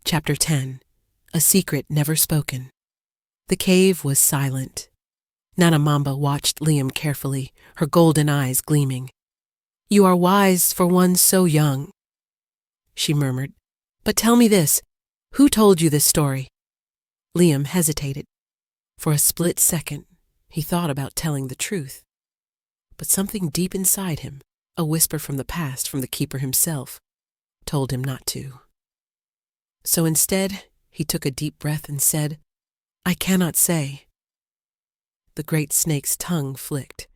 Chapter 10. A Secret Never Spoken. The cave was silent. Nanamamba watched Liam carefully, her golden eyes gleaming. "You are wise for one so young," she murmured. "But tell me this, who told you this story?" Liam hesitated. For a split second, he thought about telling the truth. But something deep inside him, a whisper from the past from the keeper himself, told him not to. So instead, he took a deep breath and said, "I cannot say." The great snake's tongue flicked.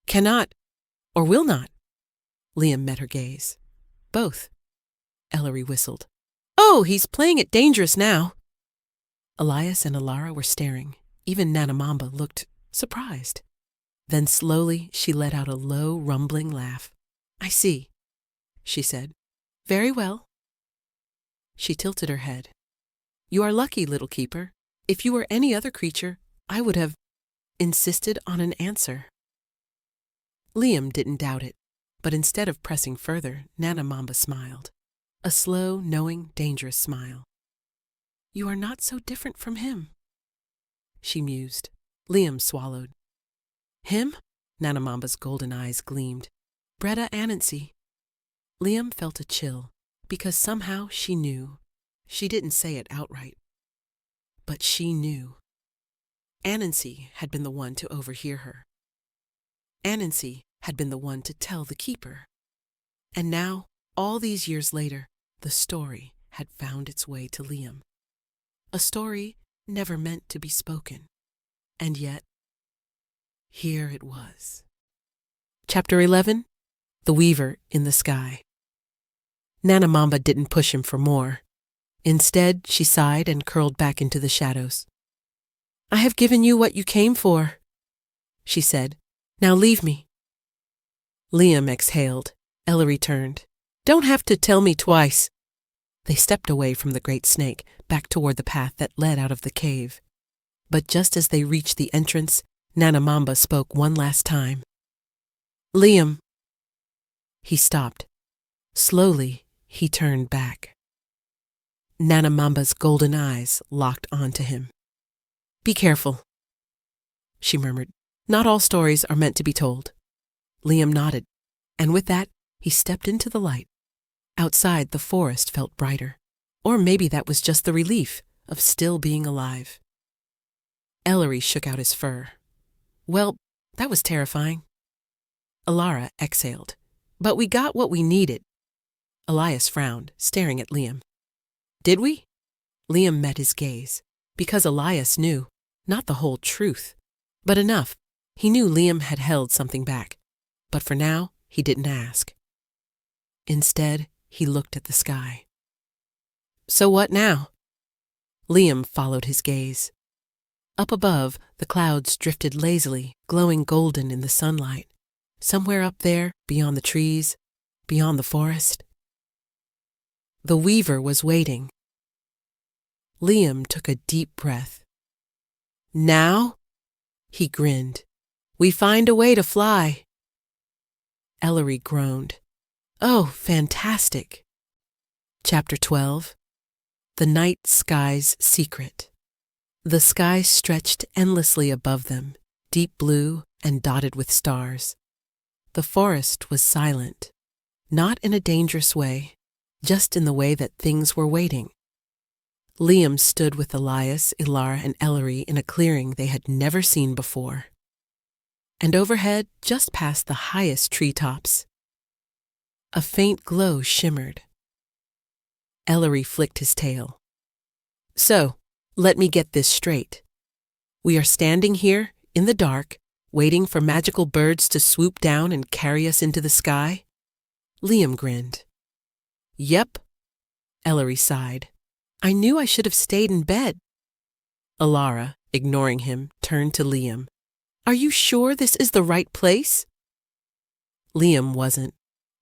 "Cannot, or will not?" Liam met her gaze. "Both." Ellery whistled. "Oh, he's playing it dangerous now." Elias and Alara were staring. Even Nanamamba looked surprised. Then slowly she let out a low, rumbling laugh. "I see," she said. "Very well." She tilted her head. "You are lucky, little keeper. If you were any other creature, I would have insisted on an answer." Liam didn't doubt it, but instead of pressing further, Nanamamba smiled. A slow, knowing, dangerous smile. "You are not so different from him," she mused. Liam swallowed. "Him?" Nanamamba's golden eyes gleamed. "Breda Anansi." Liam felt a chill, because somehow she knew. She didn't say it outright. But she knew. Anansi had been the one to overhear her. Anansi had been the one to tell the keeper. And now, all these years later, the story had found its way to Liam. A story never meant to be spoken. And yet, here it was. Chapter 11. The Weaver in the Sky. Nanamamba didn't push him for more. Instead, she sighed and curled back into the shadows. "I have given you what you came for," she said. "Now leave me." Liam exhaled. Ellery turned. "Don't have to tell me twice." They stepped away from the great snake, back toward the path that led out of the cave. But just as they reached the entrance, Nanamamba spoke one last time. "Liam." He stopped. Slowly, he turned back. Nanamamba's golden eyes locked onto him. "Be careful," she murmured. "Not all stories are meant to be told." Liam nodded, and with that, he stepped into the light. Outside, the forest felt brighter. Or maybe that was just the relief of still being alive. Ellery shook out his fur. "Well, that was terrifying." Alara exhaled. "But we got what we needed." Elias frowned, staring at Liam. "Did we?" Liam met his gaze, because Elias knew, not the whole truth, but enough. He knew Liam had held something back, but for now, he didn't ask. Instead, he looked at the sky. "So what now?" Liam followed his gaze. Up above, the clouds drifted lazily, glowing golden in the sunlight. Somewhere up there, beyond the trees, beyond the forest. The weaver was waiting. Liam took a deep breath. "Now?" He grinned. "We find a way to fly." Ellery groaned. "Oh, fantastic." Chapter 12. The Night Sky's Secret. The sky stretched endlessly above them, deep blue and dotted with stars. The forest was silent, not in a dangerous way, just in the way that things were waiting. Liam stood with Elias, Ilara, and Ellery in a clearing they had never seen before. And overhead, just past the highest treetops, a faint glow shimmered. Ellery flicked his tail. "So, let me get this straight. We are standing here, in the dark, waiting for magical birds to swoop down and carry us into the sky?" Liam grinned. "Yep." Ellery sighed. "I knew I should have stayed in bed." Alara, ignoring him, turned to Liam. "Are you sure this is the right place?" Liam wasn't.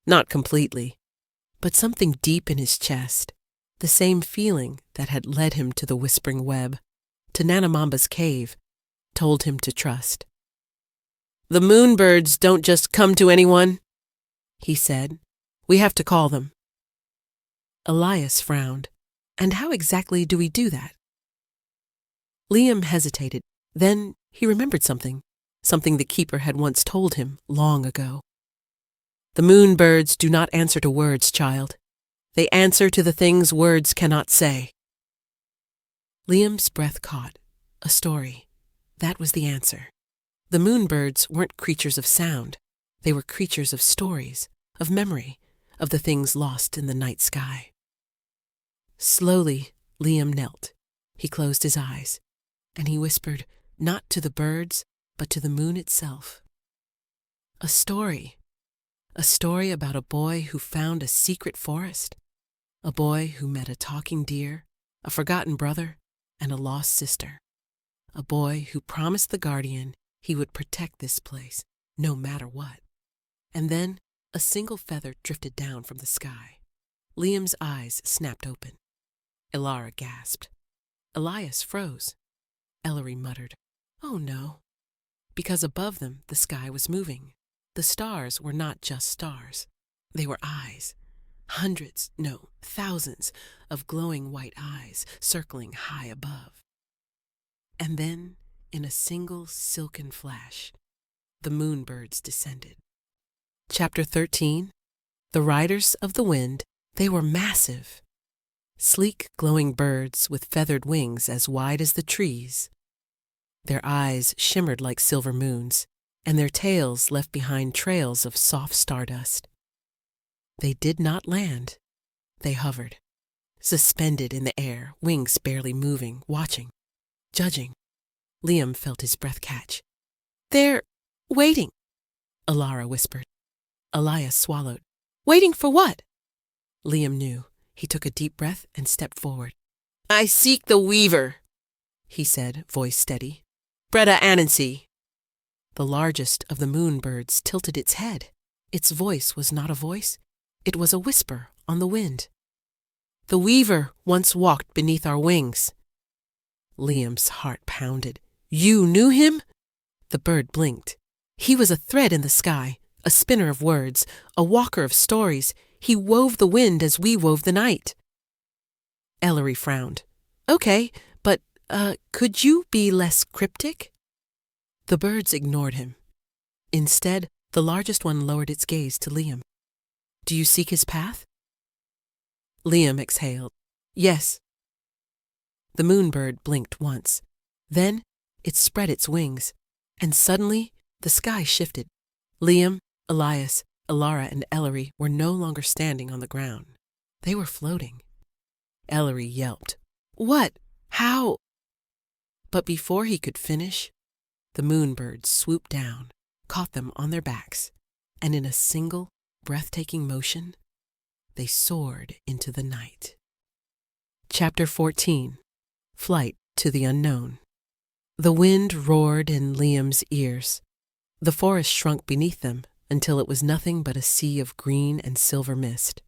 Not completely. But something deep in his chest, the same feeling that had led him to the whispering web, to Nanamamba's cave, told him to trust. "The moonbirds don't just come to anyone," he said. "We have to call them." Elias frowned. And how exactly do we do that? Liam hesitated. Then he remembered something the keeper had once told him long ago. The moonbirds do not answer to words, child. They answer to the things words cannot say. Liam's breath caught. A story. That was the answer. The moonbirds weren't creatures of sound. They were creatures of stories, of memory, of the things lost in the night sky. Slowly, Liam knelt. He closed his eyes, and he whispered, not to the birds, but to the moon itself. A story about a boy who found a secret forest, a boy who met a talking deer, a forgotten brother, and a lost sister, a boy who promised the guardian he would protect this place, no matter what. And then a single feather drifted down from the sky. Liam's eyes snapped open. Ilara gasped. Elias froze. Ellery muttered, "Oh no," because above them the sky was moving. The stars were not just stars. They were eyes. Hundreds, no, thousands of glowing white eyes circling high above. And then, in a single silken flash, the moonbirds descended. Chapter 13. The Riders of the Wind. They were massive. Sleek, glowing birds with feathered wings as wide as the trees. Their eyes shimmered like silver moons, and their tails left behind trails of soft stardust. They did not land. They hovered, suspended in the air, wings barely moving, watching, judging. Liam felt his breath catch. "They're waiting," Ilara whispered. Elias swallowed. "Waiting for what?" Liam knew. He took a deep breath and stepped forward. "I seek the weaver," he said, voice steady. "Breda Anansi." The largest of the moonbirds tilted its head. Its voice was not a voice. It was a whisper on the wind. "The weaver once walked beneath our wings." Liam's heart pounded. "You knew him?" The bird blinked. "He was a thread in the sky, a spinner of words, a walker of stories. He wove the wind as we wove the night." Ellery frowned. "Okay, but, could you be less cryptic?" The birds ignored him. Instead, the largest one lowered its gaze to Liam. "Do you seek his path?" Liam exhaled. "Yes." The moonbird blinked once. Then it spread its wings, and suddenly the sky shifted. Liam, Elias, Ilara, and Ellery were no longer standing on the ground. They were floating. Ellery yelped. "What? How?" But before he could finish, the moonbirds swooped down, caught them on their backs, and in a single, breathtaking motion, they soared into the night. Chapter 14. Flight to the Unknown. The wind roared in Liam's ears. The forest shrunk beneath them until it was nothing but a sea of green and silver mist.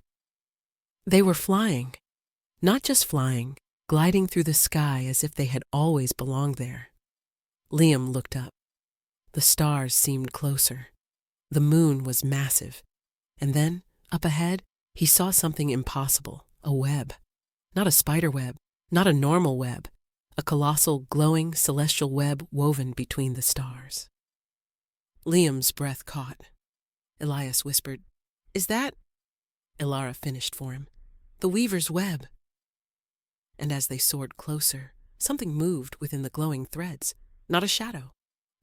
They were flying, not just flying, gliding through the sky as if they had always belonged there. Liam looked up. The stars seemed closer. The moon was massive. And then, up ahead, he saw something impossible, a web. Not a spider web, not a normal web, a colossal, glowing, celestial web woven between the stars. Liam's breath caught. Elias whispered, "Is that—" Ilara finished for him. "The weaver's web." And as they soared closer, something moved within the glowing threads. Not a shadow,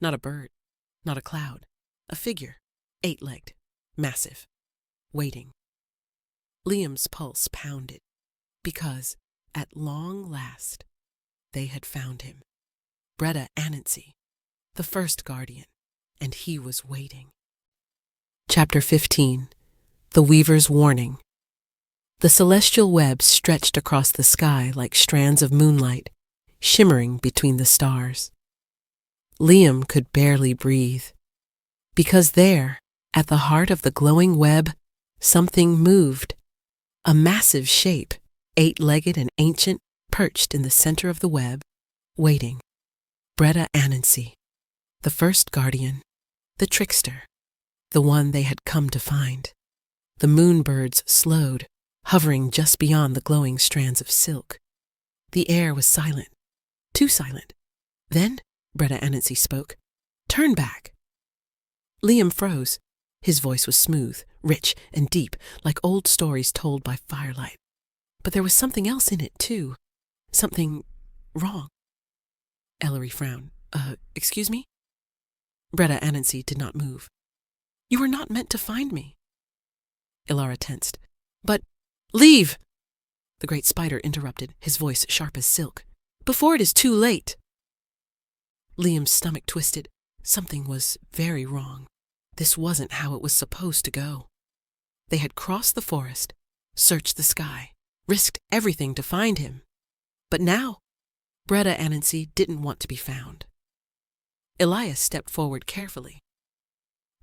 not a bird, not a cloud. A figure, 8-legged, massive, waiting. Liam's pulse pounded, because, at long last, they had found him. Breda Anansi, the first guardian, and he was waiting. Chapter 15. The Weaver's Warning. The celestial web stretched across the sky like strands of moonlight, shimmering between the stars. Liam could barely breathe, because there, at the heart of the glowing web, something moved. A massive shape, 8-legged and ancient, perched in the center of the web, waiting. Breda Anansi, the first guardian, the trickster, the one they had come to find. The moonbirds slowed, hovering just beyond the glowing strands of silk. The air was silent, too silent. Then Breda Anansi spoke. "Turn back." Liam froze. His voice was smooth, rich, and deep, like old stories told by firelight. But there was something else in it, too. Something wrong. Ellery frowned. Excuse me?" Breda Anansi did not move. "You were not meant to find me." Ilara tensed. "But leave!" The great spider interrupted, his voice sharp as silk. "Before it is too late." Liam's stomach twisted. Something was very wrong. This wasn't how it was supposed to go. They had crossed the forest, searched the sky, risked everything to find him. But now, Breda Anansi didn't want to be found. Elias stepped forward carefully.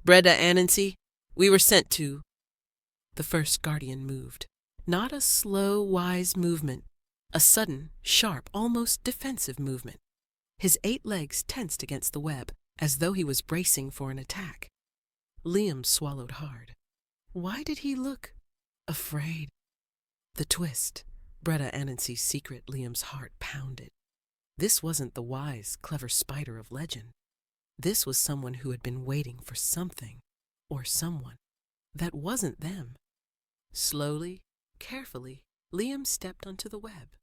"Breda Anansi, we were sent to—" The first guardian moved. Not a slow, wise movement, a sudden, sharp, almost defensive movement. His 8 legs tensed against the web, as though he was bracing for an attack. Liam swallowed hard. Why did he look afraid? The twist, Breda Anansi's secret. Liam's heart pounded. This wasn't the wise, clever spider of legend. This was someone who had been waiting for something, or someone, that wasn't them. Slowly, carefully, Liam stepped onto the web.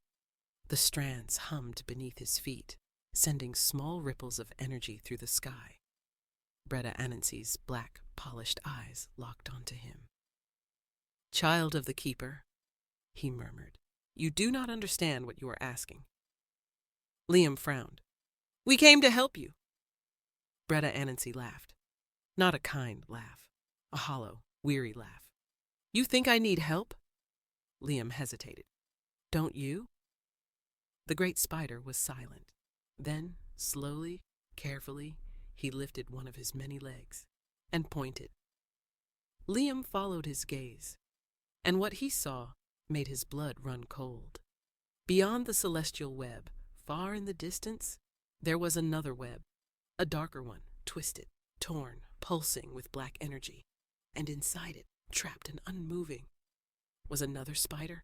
The strands hummed beneath his feet, sending small ripples of energy through the sky. Breda Anansi's black, polished eyes locked onto him. "Child of the Keeper," he murmured, "you do not understand what you are asking." Liam frowned. "We came to help you." Breda Anansi laughed. Not a kind laugh, a hollow, weary laugh. "You think I need help?" Liam hesitated. "Don't you?" The great spider was silent. Then, slowly, carefully, he lifted one of his many legs and pointed. Liam followed his gaze, and what he saw made his blood run cold. Beyond the celestial web, far in the distance, there was another web, a darker one, twisted, torn, pulsing with black energy, and inside it, trapped and unmoving, was another spider,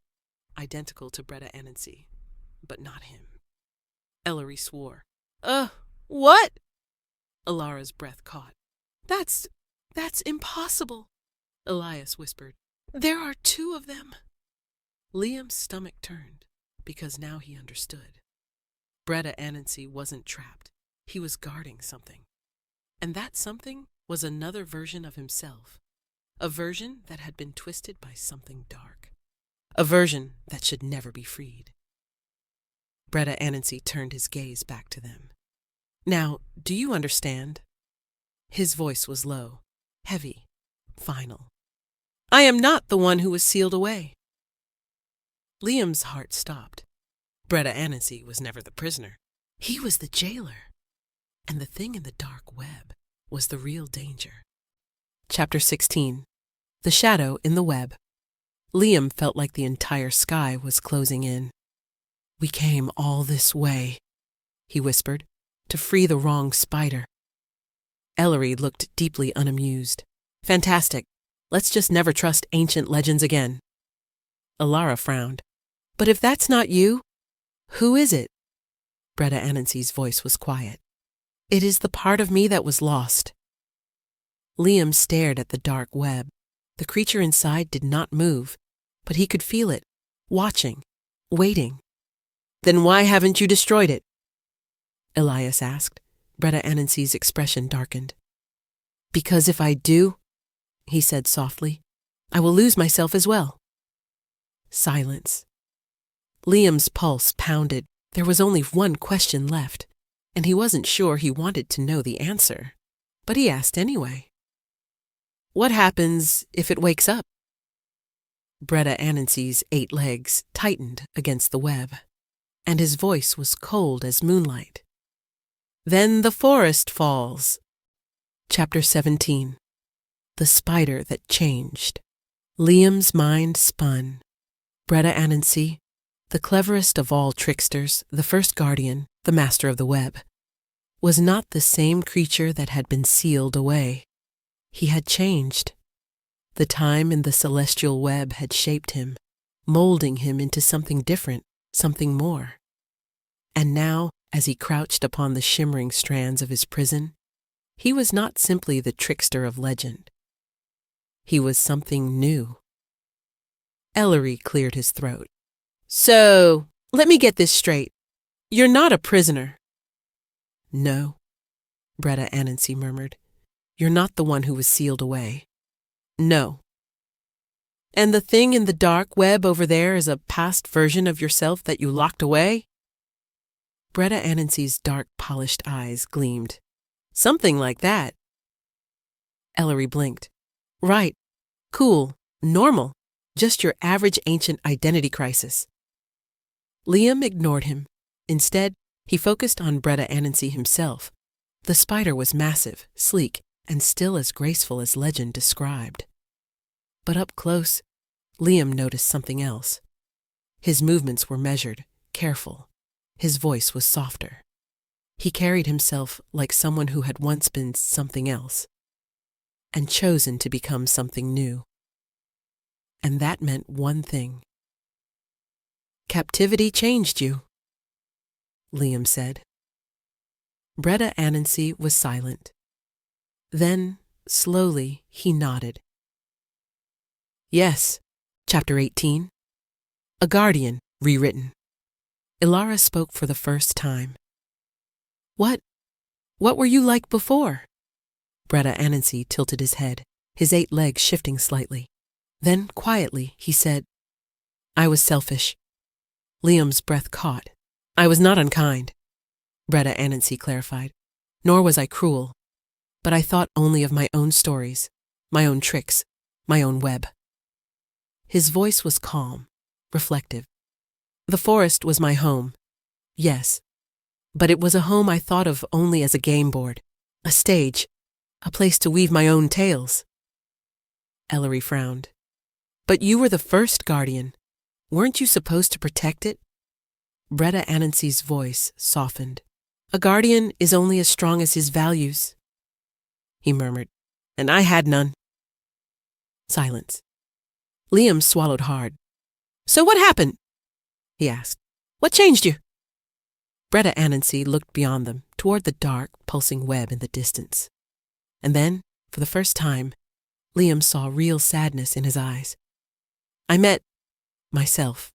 identical to Breda Anansi, but not him. Ellery swore. What?" Ilara's breath caught. That's impossible," Elias whispered. "There are 2 of them." Liam's stomach turned, because now he understood. Breda Anansi wasn't trapped. He was guarding something. And that something was another version of himself. A version that had been twisted by something dark. A version that should never be freed. Breda Anansi turned his gaze back to them. "Now, do you understand?" His voice was low, heavy, final. "I am not the one who was sealed away." Liam's heart stopped. Breda Anansi was never the prisoner. He was the jailer. And the thing in the dark web was the real danger. Chapter 16. The Shadow in the Web. Liam felt like the entire sky was closing in. "We came all this way," he whispered, "to free the wrong spider." Ellery looked deeply unamused. "Fantastic. Let's just never trust ancient legends again." Ilara frowned. "But if that's not you, who is it?" Breda Anansi's voice was quiet. "It is the part of me that was lost." Liam stared at the dark web. The creature inside did not move, but he could feel it, watching, waiting. "Then why haven't you destroyed it?" Elias asked. Breda Anansi's expression darkened. "Because if I do," he said softly, "I will lose myself as well." Silence. Liam's pulse pounded. There was only one question left, and he wasn't sure he wanted to know the answer. But he asked anyway. "What happens if it wakes up?" Breda Anansi's 8 legs tightened against the web, and his voice was cold as moonlight. "Then the forest falls." Chapter 17. The Spider That Changed. Liam's mind spun. Breda Anansi, the cleverest of all tricksters, the first guardian, the master of the web, was not the same creature that had been sealed away. He had changed. The time in the celestial web had shaped him, molding him into something different, something more. And now, as he crouched upon the shimmering strands of his prison, he was not simply the trickster of legend. He was something new. Ellery cleared his throat. So, let me get this straight. You're not a prisoner. No, Bretta Anansi murmured. You're not the one who was sealed away. No. And the thing in the dark web over there is a past version of yourself that you locked away? Bretta Anansi's dark, polished eyes gleamed. Something like that. Ellery blinked. Right. Cool. Normal. Just your average ancient identity crisis. Liam ignored him. Instead, he focused on Bretta Anansi himself. The spider was massive, sleek, and still as graceful as legend described. But up close, Liam noticed something else. His movements were measured, careful. His voice was softer. He carried himself like someone who had once been something else, and chosen to become something new. And that meant one thing. Captivity changed you, Liam said. Bretta Anansi was silent. Then, slowly, he nodded. Yes, Chapter 18. A Guardian, Rewritten. Ilara spoke for the first time. What were you like before? Bretta Anansi tilted his head, his 8 legs shifting slightly. Then, quietly, he said, I was selfish. Liam's breath caught. I was not unkind, Bretta Anansi clarified. Nor was I cruel. But I thought only of my own stories, my own tricks, my own web. His voice was calm, reflective. The forest was my home, yes, but it was a home I thought of only as a game board, a stage, a place to weave my own tales. Ellery frowned. But you were the first guardian. Weren't you supposed to protect it? Bretta Anansi's voice softened. A guardian is only as strong as his values, he murmured, and I had none. Silence. Liam swallowed hard. So what happened? He asked. What changed you? Bretta Anansi looked beyond them, toward the dark, pulsing web in the distance. And then, for the first time, Liam saw real sadness in his eyes. I met myself.